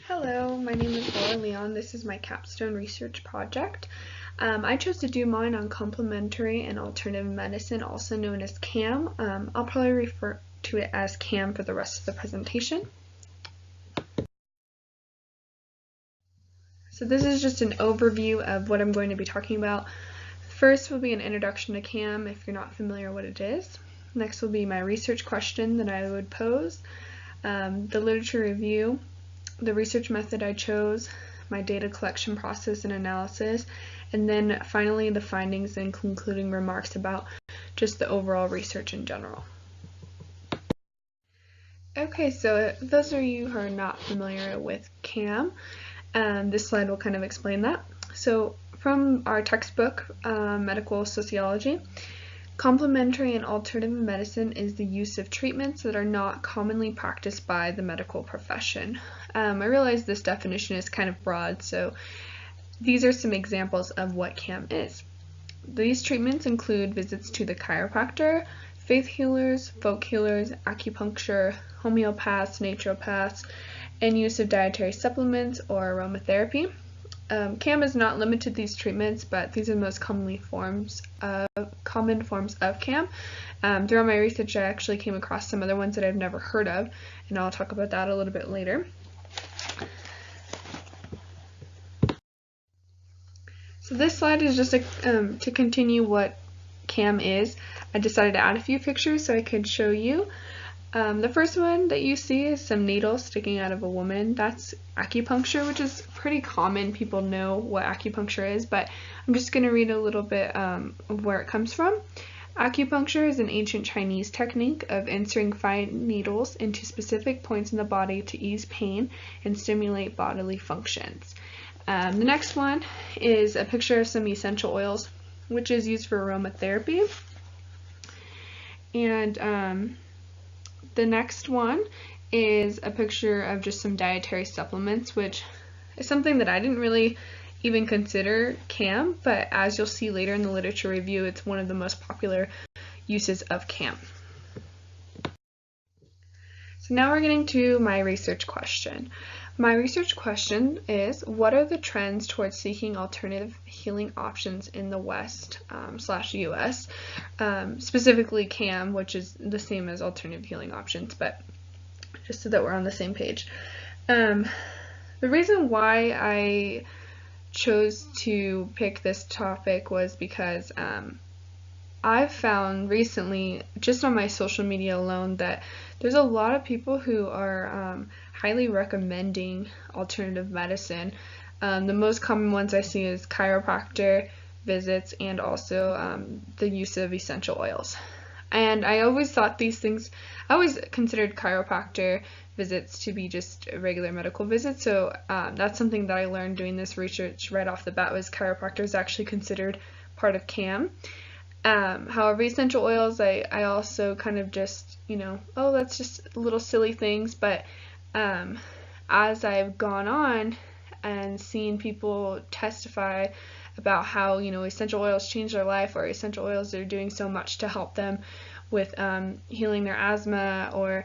Hello, my name is Laura Leon. This is my capstone research project. I chose to do mine on complementary and alternative medicine, also known as CAM. I'll probably refer to it as CAM for the rest of the presentation. So this is just an overview of what I'm going to be talking about. First will be an introduction to CAM if you're not familiar what it is. Next will be my research question that I would pose, the literature review, the research method I chose, my data collection process and analysis, and then finally the findings and concluding remarks about just the overall research in general. Okay, so those of you who are not familiar with CAM, this slide will kind of explain that. So from our textbook, Medical Sociology, complementary and alternative medicine is the use of treatments that are not commonly practiced by the medical profession. I realize this definition is kind of broad, so these are some examples of what CAM is. These treatments include visits to the chiropractor, faith healers, folk healers, acupuncture, homeopaths, naturopaths, and use of dietary supplements or aromatherapy. CAM is not limited to these treatments, but these are the most common forms of CAM. Throughout my research, I actually came across some other ones that I've never heard of, and I'll talk about that a little bit later. So this slide is just to continue what CAM is. I decided to add a few pictures so I could show you. The first one that you see is some needles sticking out of a woman. That's acupuncture, which is pretty common. People know what acupuncture is, but I'm just going to read a little bit of where it comes from. Acupuncture is an ancient Chinese technique of inserting fine needles into specific points in the body to ease pain and stimulate bodily functions. The next one is a picture of some essential oils, which is used for aromatherapy. And the next one is a picture of just some dietary supplements, which is something that I didn't really even consider CAM, but as you'll see later in the literature review, it's one of the most popular uses of CAM. So now we're getting to my research question. My research question is, what are the trends towards seeking alternative healing options in the West / US, specifically CAM, which is the same as alternative healing options, but just so that we're on the same page. The reason why I chose to pick this topic was because I've found recently, just on my social media alone, that there's a lot of people who are highly recommending alternative medicine. The most common ones I see is chiropractor visits and also the use of essential oils. And I always thought these things, I always considered chiropractor visits to be just regular medical visits, so that's something that I learned doing this research right off the bat, was chiropractor is actually considered part of CAM. However, essential oils, I also kind of just, oh, that's just little silly things, but as I've gone on and seen people testify about how, essential oils change their life, or essential oils are doing so much to help them with healing their asthma, or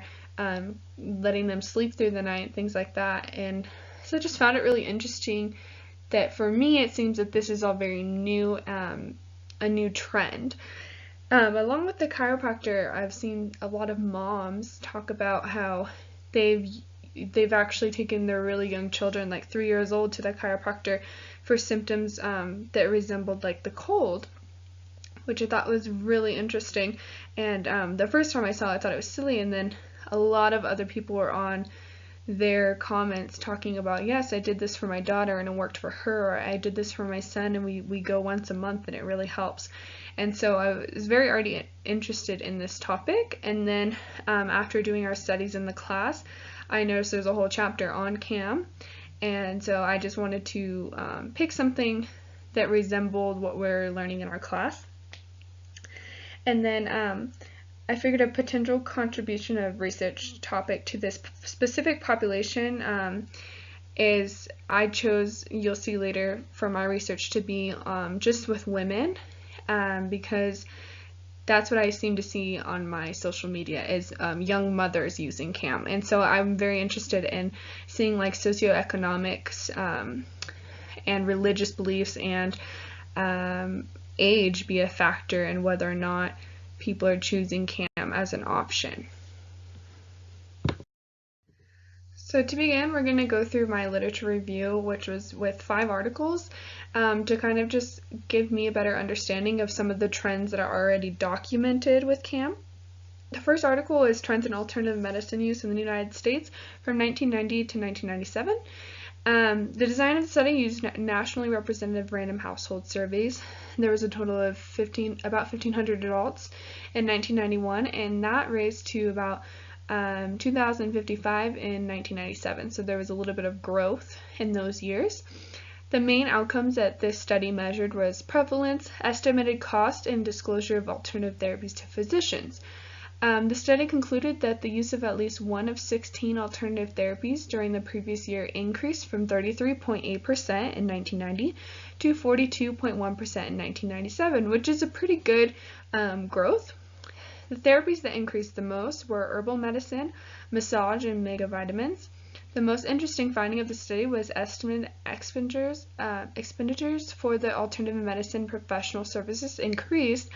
letting them sleep through the night, things like that. And so I just found it really interesting that for me, it seems that this is all very new, a new trend. Along with the chiropractor, I've seen a lot of moms talk about how they've actually taken their really young children, like 3 years old, to the chiropractor for symptoms that resembled like the cold, which I thought was really interesting. And the first time I saw it, I thought it was silly, and then a lot of other people were on their comments talking about, yes, I did this for my daughter and it worked for her, or I did this for my son and we go once a month and it really helps. And so I was very already interested in this topic, and then after doing our studies in the class, I noticed there's a whole chapter on CAM, and so I just wanted to pick something that resembled what we're learning in our class. And then I figured a potential contribution of research topic to this specific population is, I chose, you'll see later from my research, to be just with women, because that's what I seem to see on my social media is young mothers using CAM. And so I'm very interested in seeing like socioeconomics and religious beliefs and age be a factor in whether or not people are choosing CAM as an option. So to begin, we're going to go through my literature review, which was with 5 articles, to kind of just give me a better understanding of some of the trends that are already documented with CAM. The first article is Trends in Alternative Medicine Use in the United States from 1990 to 1997. The design of the study used nationally representative random household surveys. There was a total of about 1,500 adults in 1991, and that raised to about 2,055 in 1997, so there was a little bit of growth in those years. The main outcomes that this study measured was prevalence, estimated cost, and disclosure of alternative therapies to physicians. The study concluded that the use of at least one of 16 alternative therapies during the previous year increased from 33.8% in 1990 to 42.1% in 1997, which is a pretty good growth. The therapies that increased the most were herbal medicine, massage, and megavitamins. The most interesting finding of the study was estimated expenditures for the alternative medicine professional services increased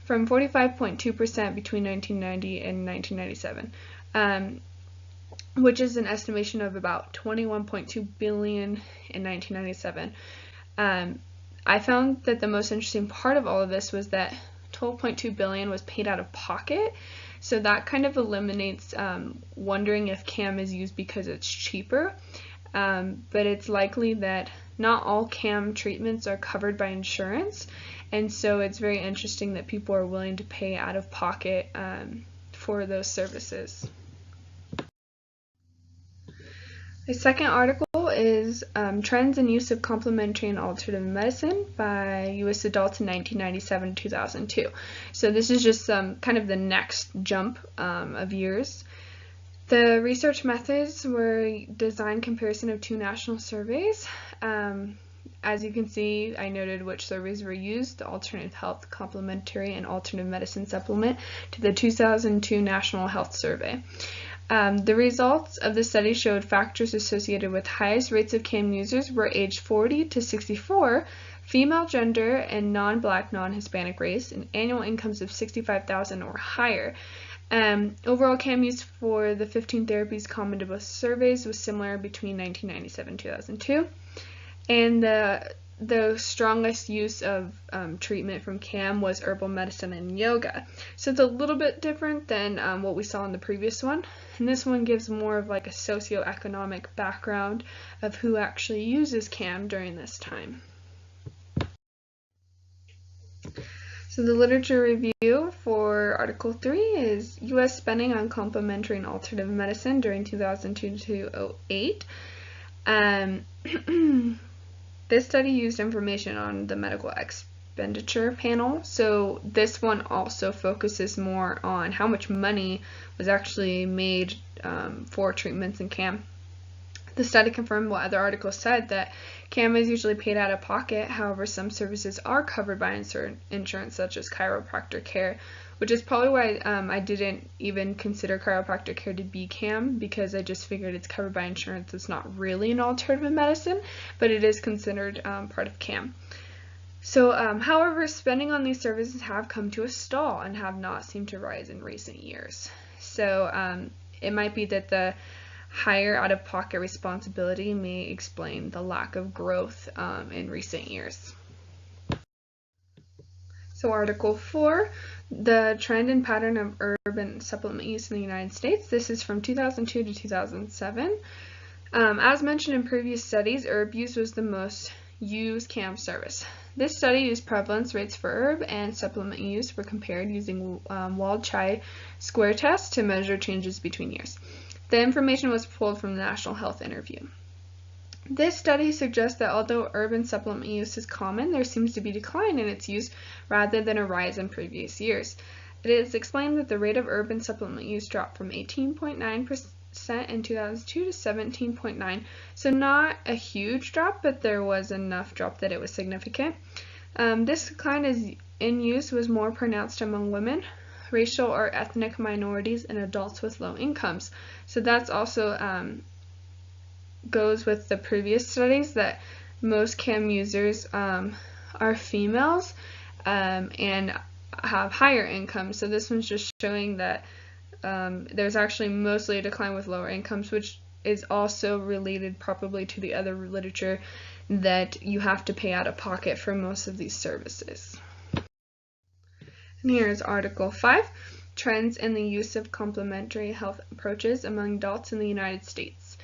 from 45.2% between 1990 and 1997, which is an estimation of about $21.2 billion in 1997. I found that the most interesting part of all of this was that $12.2 billion was paid out of pocket, so that kind of eliminates wondering if CAM is used because it's cheaper, but it's likely that not all CAM treatments are covered by insurance, and so it's very interesting that people are willing to pay out of pocket for those services. The second article is Trends in Use of Complementary and Alternative Medicine by U.S. Adults in 1997-2002. So this is just kind of the next jump of years. The research methods were design comparison of 2 national surveys. As you can see, I noted which surveys were used, the Alternative Health Complementary and Alternative Medicine Supplement to the 2002 National Health Survey. The results of the study showed factors associated with highest rates of CAM users were age 40 to 64, female gender, and non-Black, non-Hispanic race, and annual incomes of $65,000 or higher. Overall CAM use for the 15 therapies common to both surveys was similar between 1997 and 2002. And the strongest use of treatment from CAM was herbal medicine and yoga. So it's a little bit different than what we saw in the previous one. And this one gives more of like a socioeconomic background of who actually uses CAM during this time. So the literature review for Article 3 is U.S. spending on complementary and alternative medicine during 2002 to 2008. This study used information on the medical expenditure panel, so this one also focuses more on how much money was actually made for treatments in CAM. The study confirmed what other articles said, that CAM is usually paid out of pocket. However, some services are covered by insurance, such as chiropractor care, which is probably why I didn't even consider chiropractor care to be CAM, because I just figured it's covered by insurance. It's not really an alternative medicine, but it is considered part of CAM. So, however, spending on these services have come to a stall and have not seemed to rise in recent years. So it might be that the higher out-of-pocket responsibility may explain the lack of growth in recent years. So Article 4, the trend and pattern of urban supplement use in the United States. This is from 2002 to 2007. As mentioned in previous studies, herb use was the most used CAM service. This study used prevalence rates for herb and supplement use were compared using Wald-Chai square test to measure changes between years. The information was pulled from the National Health Interview. This study suggests that although urban supplement use is common, there seems to be a decline in its use rather than a rise in previous years. It is explained that the rate of urban supplement use dropped from 18.9% in 2002 to 17.9%, so not a huge drop, but there was enough drop that it was significant. This decline in use was more pronounced among women, racial or ethnic minorities, and adults with low incomes. So that's also goes with the previous studies that most CAM users are females and have higher incomes. So this one's just showing that there's actually mostly a decline with lower incomes, which is also related probably to the other literature that you have to pay out of pocket for most of these services. And here is Article 5, Trends in the Use of Complementary Health Approaches Among Adults in the United States.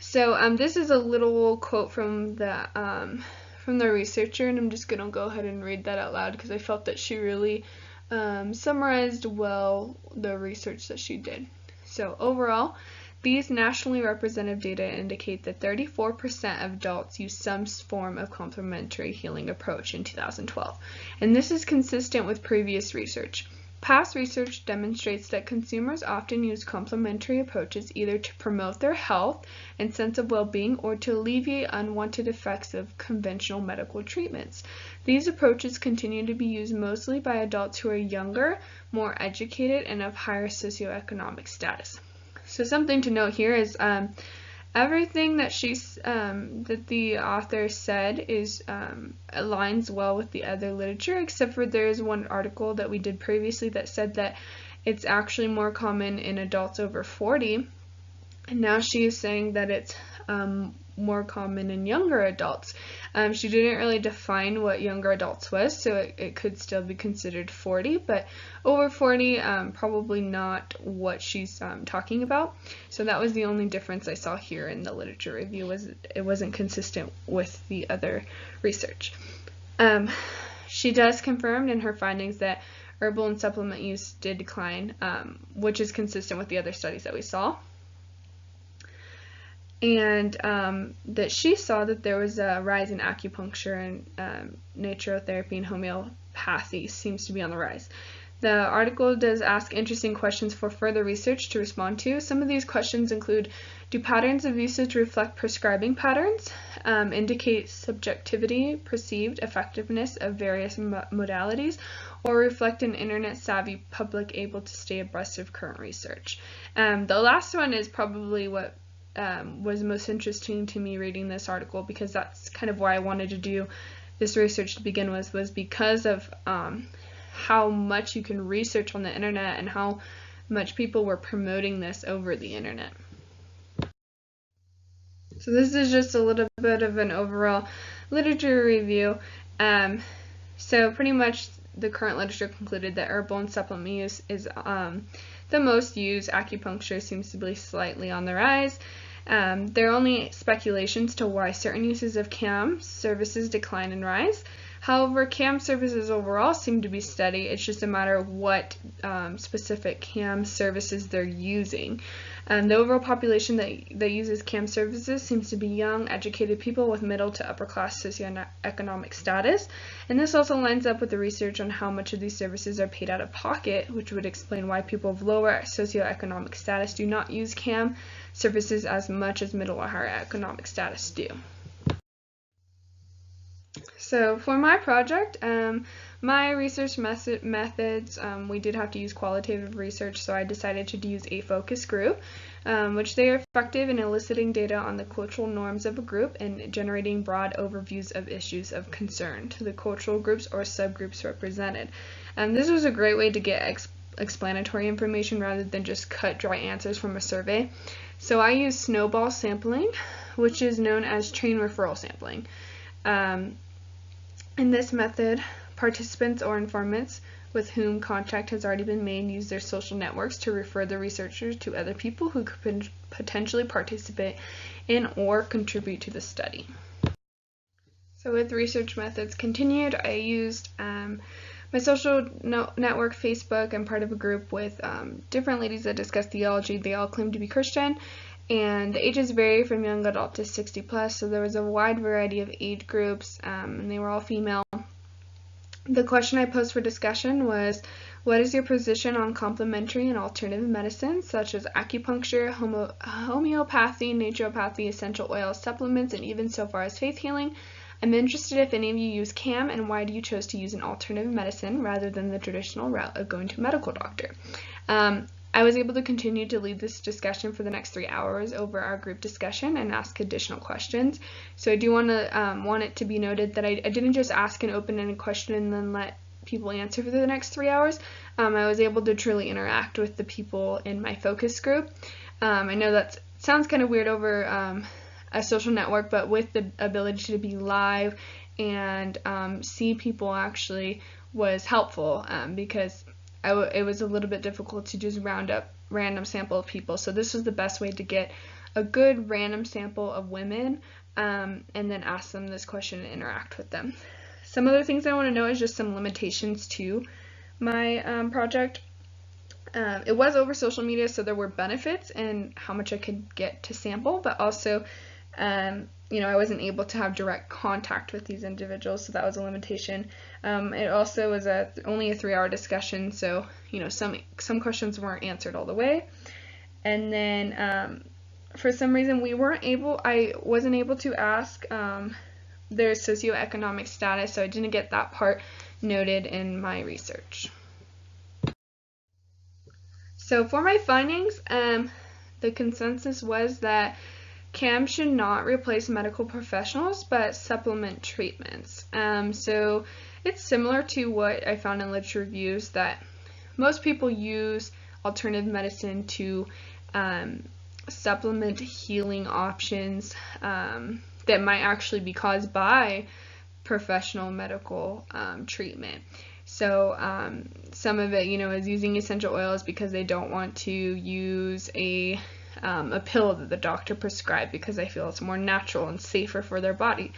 So this is a little quote from the researcher, and I'm just going to go ahead and read that out loud because I felt that she really summarized well the research that she did. So overall, these nationally representative data indicate that 34% of adults use some form of complementary healing approach in 2012, and this is consistent with previous research. Past research demonstrates that consumers often use complementary approaches either to promote their health and sense of well-being or to alleviate unwanted effects of conventional medical treatments. These approaches continue to be used mostly by adults who are younger, more educated, and of higher socioeconomic status. So something to note here is everything that that the author said aligns well with the other literature, except for there is one article that we did previously that said that it's actually more common in adults over 40, and now she is saying that it's more common in younger adults. She didn't really define what younger adults was, so it could still be considered 40, but over 40, probably not what she's talking about. So that was the only difference I saw here in the literature review, was it wasn't consistent with the other research. She does confirm in her findings that herbal and supplement use did decline, which is consistent with the other studies that we saw. And that she saw that there was a rise in acupuncture and naturotherapy and homeopathy seems to be on the rise. The article does ask interesting questions for further research to respond to. Some of these questions include, do patterns of usage reflect prescribing patterns, indicate subjectivity, perceived effectiveness of various modalities, or reflect an internet-savvy public able to stay abreast of current research? The last one is probably what was most interesting to me reading this article, because that's kind of why I wanted to do this research to begin with, was because of how much you can research on the internet and how much people were promoting this over the internet. So this is just a little bit of an overall literature review. So pretty much the current literature concluded that herbal and supplement use is the most used. Acupuncture seems to be slightly on the rise. There are only speculations to why certain uses of CAM services decline and rise. However, CAM services overall seem to be steady. It's just a matter of what specific CAM services they're using. The overall population that uses CAM services seems to be young, educated people with middle to upper class socioeconomic status. And this also lines up with the research on how much of these services are paid out of pocket, which would explain why people of lower socioeconomic status do not use CAM services as much as middle or higher economic status do. So for my project, my research methods, we did have to use qualitative research, so I decided to use a focus group, which they are effective in eliciting data on the cultural norms of a group and generating broad overviews of issues of concern to the cultural groups or subgroups represented. This was a great way to get explanatory information rather than just cut dry answers from a survey. So I used snowball sampling, which is known as train referral sampling. In this method, participants or informants with whom contact has already been made use their social networks to refer the researchers to other people who could potentially participate in or contribute to the study. So with research methods continued, I used my social network, Facebook. I'm part of a group with different ladies that discuss theology. They all claim to be Christian, and the ages vary from young adult to 60 plus, so there was a wide variety of age groups, and they were all female. The question I posed for discussion was, what is your position on complementary and alternative medicines such as acupuncture, homeopathy, naturopathy, essential oils, supplements, and even so far as faith healing? I'm interested if any of you use CAM, and why do you choose to use an alternative medicine rather than the traditional route of going to a medical doctor? I was able to continue to lead this discussion for the next 3 hours over our group discussion and ask additional questions. So I do want it to be noted that I didn't just ask an open-ended question and then let people answer for the next 3 hours. I was able to truly interact with the people in my focus group. I know that sounds kind of weird over a social network, but with the ability to be live and see people actually was helpful because it was a little bit difficult to just round up random sample of people. So this was the best way to get a good random sample of women and then ask them this question and interact with them. Some other things I want to know is just some limitations to my project. It was over social media, so there were benefits and how much I could get to sample, but also I wasn't able to have direct contact with these individuals, so that was a limitation. It also was only a 3-hour discussion, so some questions weren't answered all the way. And then for some reason I wasn't able to ask their socioeconomic status, so I didn't get that part noted in my research. So for my findings, the consensus was that CAM should not replace medical professionals, but supplement treatments. So it's similar to what I found in literature reviews, that most people use alternative medicine to supplement healing options that might actually be caused by professional medical treatment. So some of it, is using essential oils because they don't want to use a pill that the doctor prescribed because they feel it's more natural and safer for their body.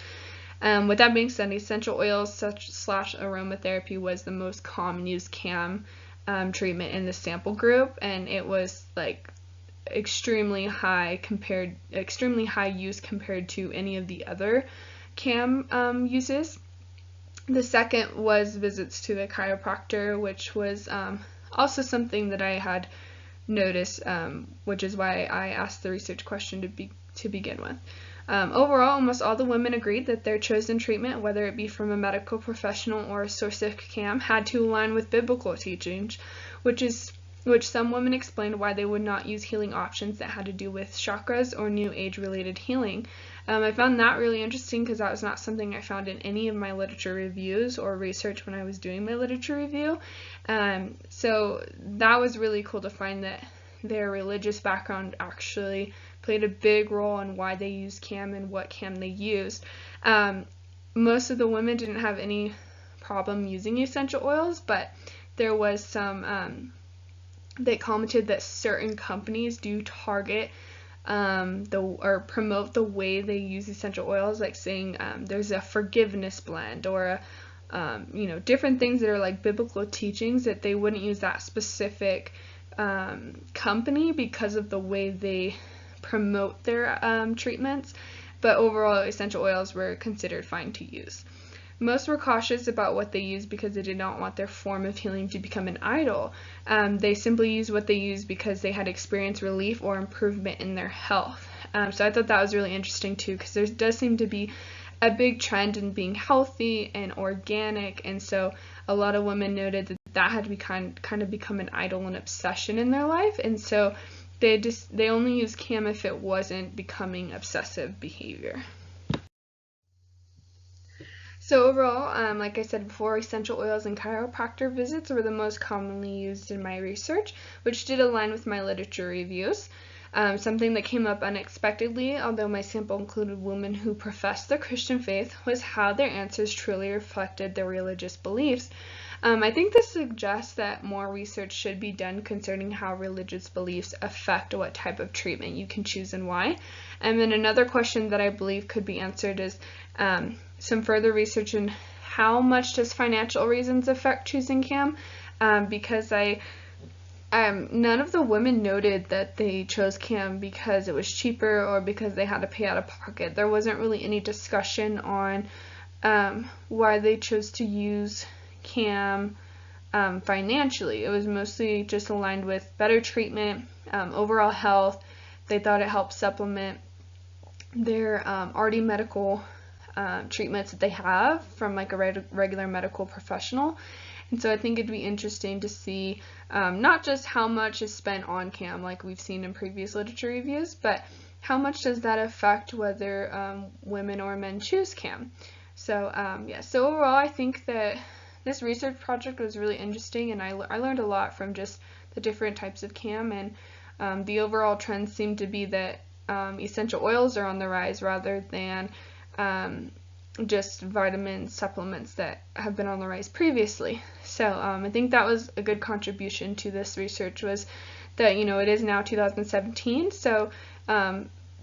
With that being said, essential oils / aromatherapy was the most common used CAM treatment in the sample group, and it was like extremely high use compared to any of the other CAM uses. The second was visits to the chiropractor, which was also something that I had noticed, which is why I asked the research question to begin with. Overall, almost all the women agreed that their chosen treatment, whether it be from a medical professional or a source of CAM, had to align with biblical teachings, which some women explained why they would not use healing options that had to do with chakras or new age related healing. I found that really interesting because that was not something I found in any of my literature reviews or research when I was doing my literature review. So that was really cool to find that their religious background actually played a big role in why they used CAM and what CAM they used. Most of the women didn't have any problem using essential oils, but there was some they commented that certain companies do target or promote the way they use essential oils, like saying there's a forgiveness blend or different things that are like biblical teachings, that they wouldn't use that specific company because of the way they promote their treatments. But overall, essential oils were considered fine to use. Most were cautious about what they used because they did not want their form of healing to become an idol. They simply used what they used because they had experienced relief or improvement in their health. So I thought that was really interesting too, because there does seem to be a big trend in being healthy and organic, and so a lot of women noted that had to be kind of become an idol and obsession in their life, and so they only used CAM if it wasn't becoming obsessive behavior. So overall, like I said before, essential oils and chiropractor visits were the most commonly used in my research, which did align with my literature reviews. Something that came up unexpectedly, although my sample included women who professed their Christian faith, was how their answers truly reflected their religious beliefs. I think this suggests that more research should be done concerning how religious beliefs affect what type of treatment you can choose and why. And then another question that I believe could be answered is some further research in how much does financial reasons affect choosing CAM, because none of the women noted that they chose CAM because it was cheaper or because they had to pay out of pocket. There wasn't really any discussion on why they chose to use CAM financially. It was mostly just aligned with better treatment, overall health. They thought it helped supplement their already medical treatments that they have from like a regular medical professional. And so I think it'd be interesting to see not just how much is spent on CAM like we've seen in previous literature reviews, but how much does that affect whether women or men choose CAM. So so overall I think that this research project was really interesting, and I learned a lot from just the different types of CAM, and the overall trends seem to be that essential oils are on the rise rather than just vitamin supplements that have been on the rise previously. So I think that was a good contribution to this research, was that, it is now 2017, so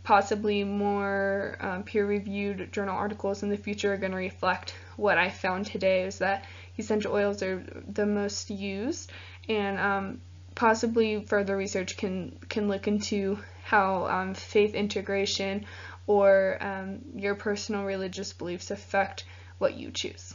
possibly more peer-reviewed journal articles in the future are going to reflect what I found today, is that essential oils are the most used, and possibly further research can look into how faith integration or your personal religious beliefs affect what you choose.